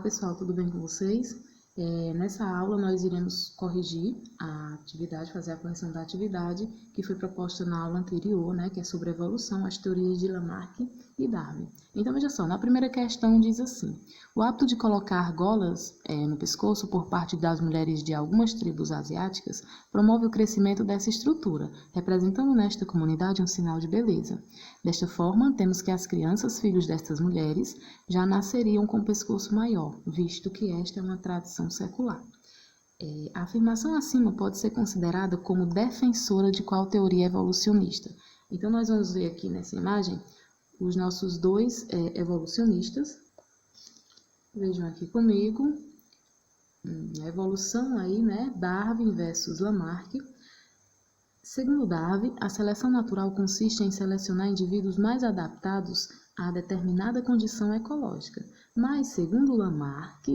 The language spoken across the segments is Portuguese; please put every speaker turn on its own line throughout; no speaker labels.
pessoal, tudo bem com vocês? Nessa aula nós iremos corrigir a atividade, fazer a correção da atividade que foi proposta na aula anterior, né, que é sobre a evolução, as teorias de Lamarck e Darwin. Então veja só, na primeira questão diz assim: o hábito de colocar argolas no pescoço por parte das mulheres de algumas tribos asiáticas promove o crescimento dessa estrutura, representando nesta comunidade um sinal de beleza. Desta forma, temos que as crianças, filhos destas mulheres, já nasceriam com o pescoço maior, visto que esta é uma tradição secular. A afirmação acima pode ser considerada como defensora de qual teoria evolucionista. Então, nós vamos ver aqui nessa imagem os nossos dois evolucionistas. Vejam aqui comigo. A evolução aí, né? Darwin versus Lamarck. Segundo Darwin, a seleção natural consiste em selecionar indivíduos mais adaptados a determinada condição ecológica. Mas, segundo Lamarck,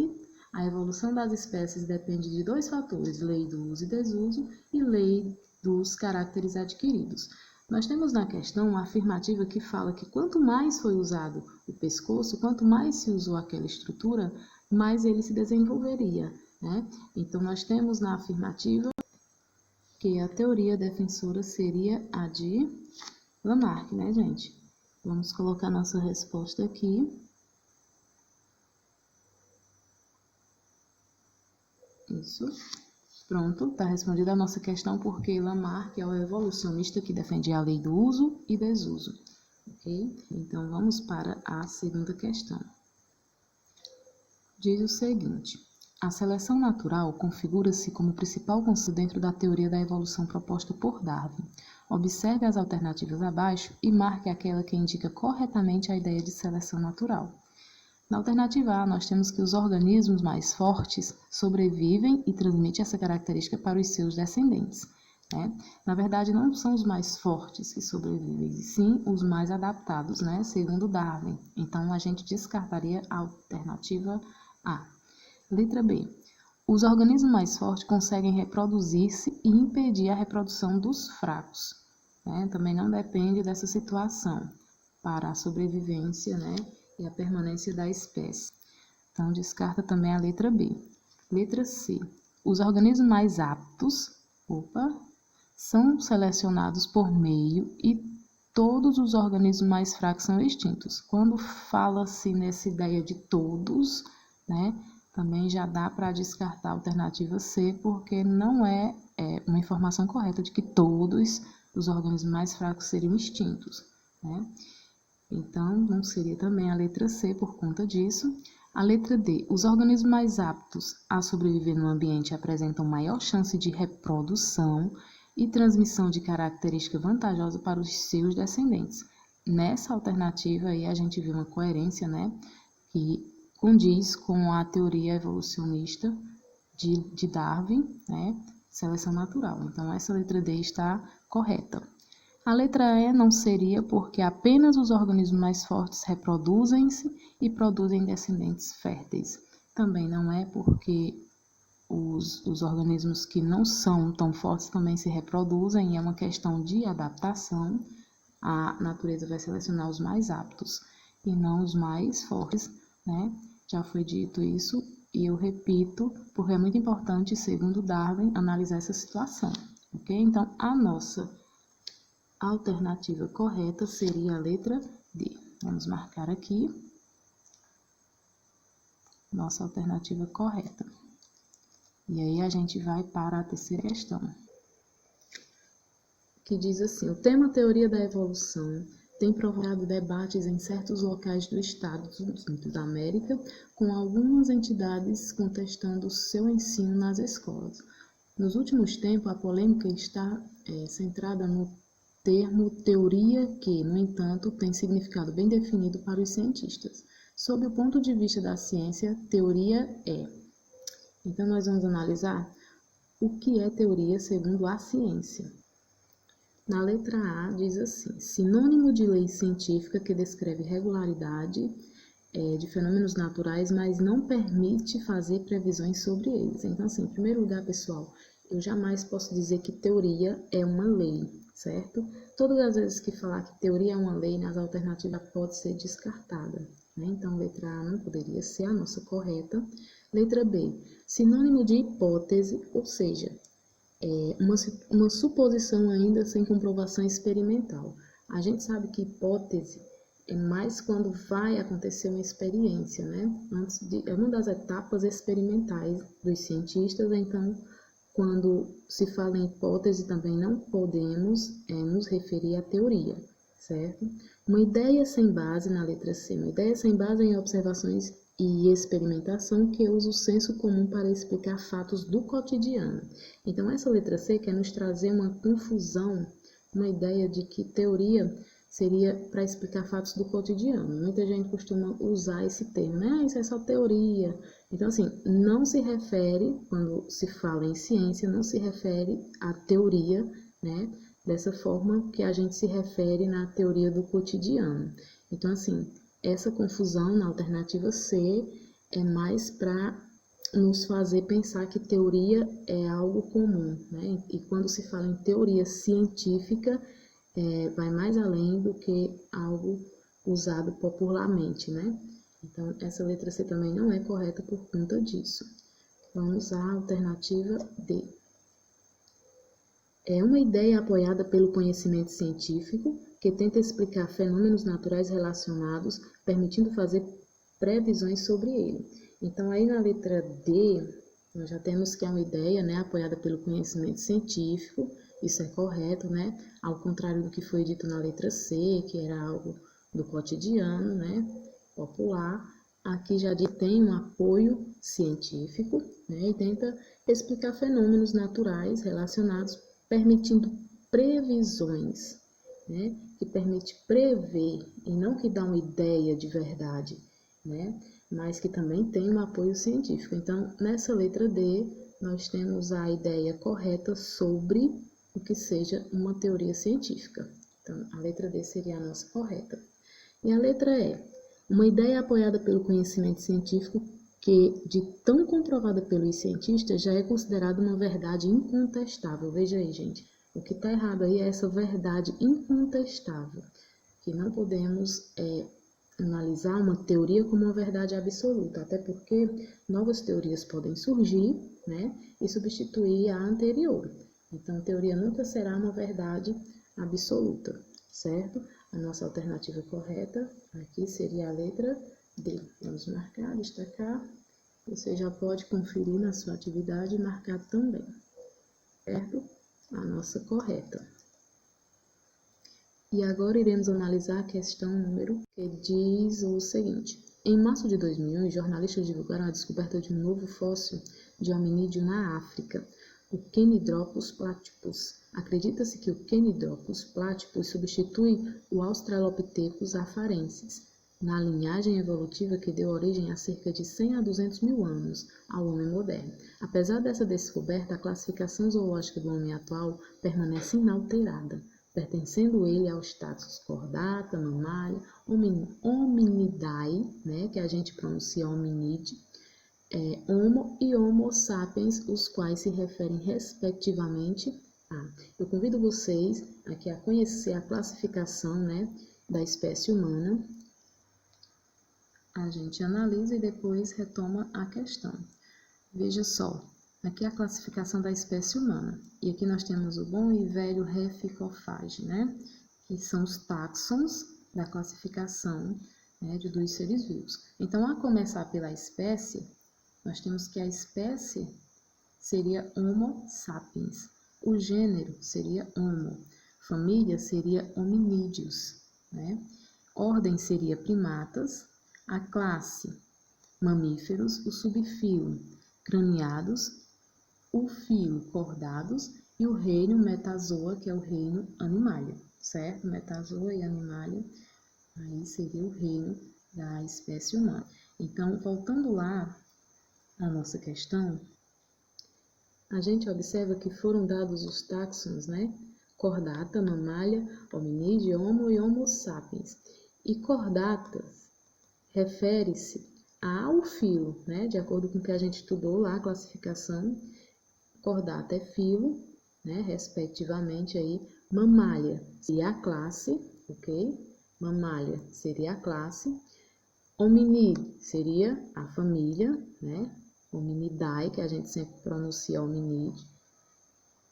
a evolução das espécies depende de dois fatores: lei do uso e desuso e lei dos caracteres adquiridos. Nós temos na questão uma afirmativa que fala que quanto mais foi usado o pescoço, quanto mais se usou aquela estrutura, mais ele se desenvolveria, né? Então, nós temos na afirmativa que a teoria defensora seria a de Lamarck, né, gente? Vamos colocar nossa resposta aqui. Isso. Pronto, está respondida a nossa questão, porque Lamarck é o evolucionista que defende a lei do uso e desuso. Ok? Então, vamos para a segunda questão. Diz o seguinte: a seleção natural configura-se como principal conceito dentro da teoria da evolução proposta por Darwin. Observe as alternativas abaixo e marque aquela que indica corretamente a ideia de seleção natural. Na alternativa A, nós temos que os organismos mais fortes sobrevivem e transmitem essa característica para os seus descendentes, né? Na verdade, não são os mais fortes que sobrevivem, e sim os mais adaptados, né? Segundo Darwin. Então, a gente descartaria a alternativa A. Letra B. Os organismos mais fortes conseguem reproduzir-se e impedir a reprodução dos fracos, né? Também não depende dessa situação para a sobrevivência, né, e a permanência da espécie. Então, descarta também a letra B. Letra C. Os organismos mais aptos, são selecionados por meio e todos os organismos mais fracos são extintos. Quando fala-se nessa ideia de todos, né, também já dá para descartar a alternativa C, porque não é uma informação correta de que todos os organismos mais fracos seriam extintos, né? Então, não seria também a letra C por conta disso. A letra D. Os organismos mais aptos a sobreviver no ambiente apresentam maior chance de reprodução e transmissão de característica vantajosa para os seus descendentes. Nessa alternativa aí a gente vê uma coerência, né, que condiz com a teoria evolucionista de Darwin, né, seleção natural. Então, essa letra D está correta. A letra E não seria porque apenas os organismos mais fortes reproduzem-se e produzem descendentes férteis. Também não é porque os organismos que não são tão fortes também se reproduzem, e é uma questão de adaptação. A natureza vai selecionar os mais aptos e não os mais fortes, né? Já foi dito isso e eu repito, porque é muito importante, segundo Darwin, analisar essa situação, ok? Então, a nossa alternativa correta seria a letra D. Vamos marcar aqui nossa alternativa correta. E aí a gente vai para a terceira questão, que diz assim: o tema teoria da evolução tem provocado debates em certos locais do Estados Unidos da América, com algumas entidades contestando seu ensino nas escolas. Nos últimos tempos, a polêmica está centrada no termo teoria que, no entanto, tem significado bem definido para os cientistas. Sob o ponto de vista da ciência, teoria é. Então, nós vamos analisar o que é teoria segundo a ciência. Na letra A, diz assim: sinônimo de lei científica que descreve regularidade de fenômenos naturais, mas não permite fazer previsões sobre eles. Então, assim, em primeiro lugar, pessoal, eu jamais posso dizer que teoria é uma lei, certo? Todas as vezes que falar que teoria é uma lei, nas alternativas pode ser descartada, né? Então, letra A não poderia ser a nossa correta. Letra B, sinônimo de hipótese, ou seja, uma suposição ainda sem comprovação experimental. A gente sabe que hipótese é mais quando vai acontecer uma experiência, né? É uma das etapas experimentais dos cientistas, então, quando se fala em hipótese, também não podemos nos referir à teoria, certo? Uma ideia sem base, na letra C, uma ideia sem base em observações e experimentação que usa o senso comum para explicar fatos do cotidiano. Então, essa letra C quer nos trazer uma confusão, uma ideia de que teoria seria para explicar fatos do cotidiano. Muita gente costuma usar esse termo, né? Isso é só teoria. Então, assim, não se refere, quando se fala em ciência, não se refere à teoria, né? Dessa forma que a gente se refere na teoria do cotidiano. Então, assim, essa confusão na alternativa C é mais para nos fazer pensar que teoria é algo comum, né? E quando se fala em teoria científica, vai mais além do que algo usado popularmente, né? Então, essa letra C também não é correta por conta disso. Vamos à alternativa D. É uma ideia apoiada pelo conhecimento científico que tenta explicar fenômenos naturais relacionados, permitindo fazer previsões sobre ele. Então, aí na letra D, nós já temos que é uma ideia, né, apoiada pelo conhecimento científico, isso é correto, né? Ao contrário do que foi dito na letra C, que era algo do cotidiano, né, popular. Aqui já tem um apoio científico, né, e tenta explicar fenômenos naturais relacionados, permitindo previsões, né, que permite prever e não que dá uma ideia de verdade, né, mas que também tem um apoio científico. Então, nessa letra D, nós temos a ideia correta sobre o que seja uma teoria científica. Então, a letra D seria a nossa correta. E a letra E, uma ideia apoiada pelo conhecimento científico que, de tão comprovada pelos cientistas, já é considerada uma verdade incontestável. Veja aí, gente, o que está errado aí é essa verdade incontestável, que não podemos analisar uma teoria como uma verdade absoluta, até porque novas teorias podem surgir, né, e substituir a anterior. Então, a teoria nunca será uma verdade absoluta, certo? A nossa alternativa correta aqui seria a letra D. Vamos marcar, destacar. Você já pode conferir na sua atividade e marcar também, certo? A nossa correta. E agora iremos analisar a questão número que diz o seguinte. Em março de 2001, jornalistas divulgaram a descoberta de um novo fóssil de hominídeo na África, o Kenydropus platypus. Acredita-se que o Kenydropus platypus substitui o Australopithecus afarensis, na linhagem evolutiva que deu origem a cerca de 100 a 200 mil anos ao homem moderno. Apesar dessa descoberta, a classificação zoológica do homem atual permanece inalterada, pertencendo ele ao status Chordata, Mammalia, Hominidae, né, que a gente pronuncia hominide, Homo e Homo sapiens, os quais se referem respectivamente a. Eu convido vocês aqui a conhecer a classificação, né, da espécie humana. A gente analisa e depois retoma a questão. Veja só, aqui é a classificação da espécie humana. E aqui nós temos o bom e velho Rheficofage, né, que são os táxons da classificação, né, dos seres vivos. Então, a começar pela espécie, nós temos que a espécie seria Homo sapiens, o gênero seria Homo, família seria Hominídeos, né? Ordem seria Primatas, a classe Mamíferos, o subfilo Craniados, o filo Chordados e o reino Metazoa, que é o reino Animalia, certo? Metazoa e Animalia, aí seria o reino da espécie humana. Então, voltando lá a nossa questão, a gente observa que foram dados os táxons, né? Chordata, Mammalia, Hominídeo, Homo e Homo sapiens. E Chordatas refere-se ao filo, né? De acordo com o que a gente estudou lá, a classificação. Chordata é filo, né? Respectivamente aí. Mammalia seria a classe, ok? Mammalia seria a classe. Hominid seria a família, né? Hominidae, que a gente sempre pronuncia hominid.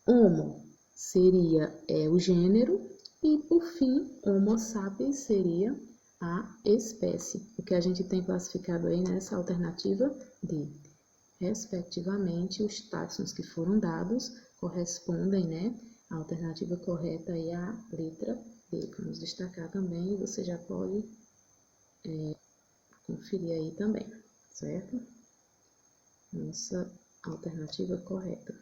Homo seria o gênero. E, por fim, Homo sapiens seria a espécie. O que a gente tem classificado aí nessa alternativa D. Respectivamente, os táxons que foram dados correspondem, né? A alternativa correta aí é a letra D. Vamos destacar também, você já pode conferir aí também, certo? Nossa alternativa correta.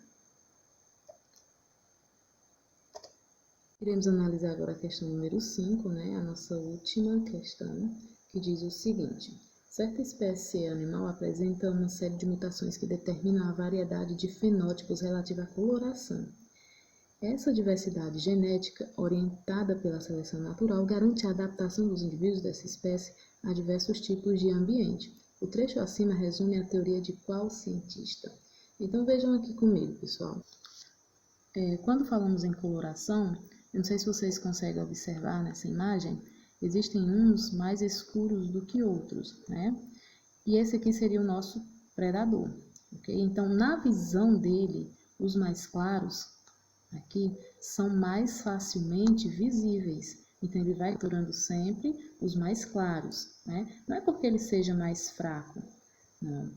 Iremos analisar agora a questão número 5, né? A nossa última questão, que diz o seguinte: certa espécie animal apresenta uma série de mutações que determinam a variedade de fenótipos relativa à coloração. Essa diversidade genética, orientada pela seleção natural, garante a adaptação dos indivíduos dessa espécie a diversos tipos de ambiente. O trecho acima resume a teoria de qual cientista? Então vejam aqui comigo, pessoal. Quando falamos em coloração, eu não sei se vocês conseguem observar nessa imagem, existem uns mais escuros do que outros, né? E esse aqui seria o nosso predador, ok? Então, na visão dele, os mais claros aqui são mais facilmente visíveis. Então, ele vai capturando sempre os mais claros, né? Não é porque ele seja mais fraco, não.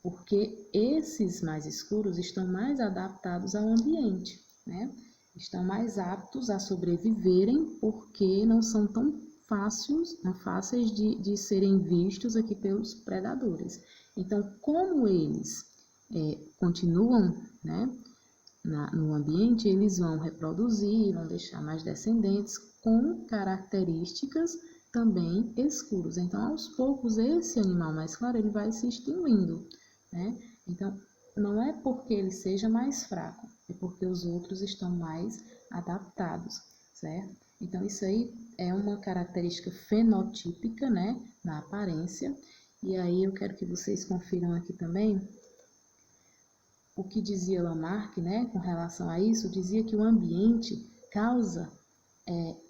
Porque esses mais escuros estão mais adaptados ao ambiente, né? Estão mais aptos a sobreviverem porque não são tão fáceis de serem vistos aqui pelos predadores. Então, como eles continuam, né, no ambiente, eles vão reproduzir, vão deixar mais descendentes com características também escuras. Então, aos poucos, esse animal mais claro ele vai se extinguindo, né? Então, não é porque ele seja mais fraco, é porque os outros estão mais adaptados, certo? Então, isso aí é uma característica fenotípica, né, na aparência. E aí, eu quero que vocês confiram aqui também o que dizia Lamarck, né, com relação a isso, dizia que o ambiente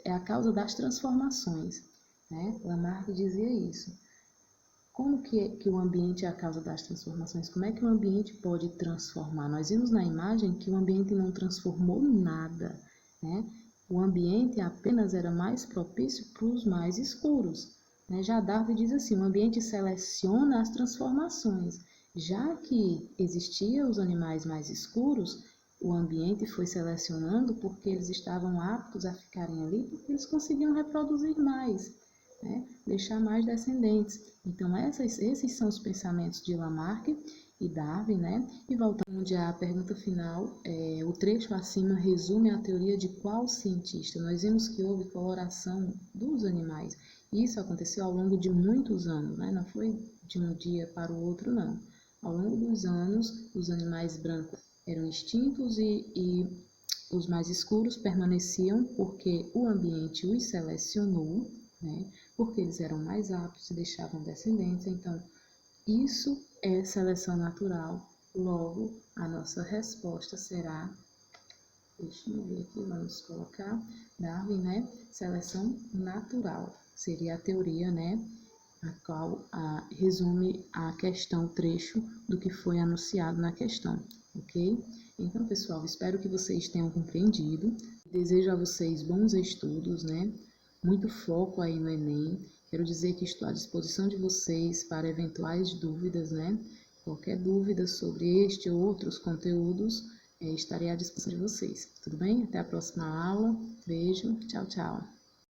é a causa das transformações, né? Lamarck dizia isso. Como que o ambiente é a causa das transformações? Como é que o ambiente pode transformar? Nós vimos na imagem que o ambiente não transformou nada, né? O ambiente apenas era mais propício para os mais escuros, né? Já Darwin diz assim, o ambiente seleciona as transformações. Já que existiam os animais mais escuros, o ambiente foi selecionando porque eles estavam aptos a ficarem ali, porque eles conseguiam reproduzir mais, né? Deixar mais descendentes. Então, esses são os pensamentos de Lamarck e Darwin, né? E voltando à pergunta final, o trecho acima resume a teoria de qual cientista? Nós vimos que houve coloração dos animais. Isso aconteceu ao longo de muitos anos, né? Não foi de um dia para o outro, não. Ao longo dos anos, os animais brancos eram extintos e os mais escuros permaneciam porque o ambiente os selecionou, né? Porque eles eram mais aptos e deixavam descendentes. Então, isso é seleção natural. Logo, a nossa resposta será, deixa eu ver aqui, vamos colocar Darwin, né? Seleção natural. Seria a teoria, né? A qual resume a questão, o trecho do que foi anunciado na questão, ok? Então, pessoal, espero que vocês tenham compreendido. Desejo a vocês bons estudos, né? Muito foco aí no Enem. Quero dizer que estou à disposição de vocês para eventuais dúvidas, né? Qualquer dúvida sobre este ou outros conteúdos, estarei à disposição de vocês. Tudo bem? Até a próxima aula. Beijo. Tchau, tchau.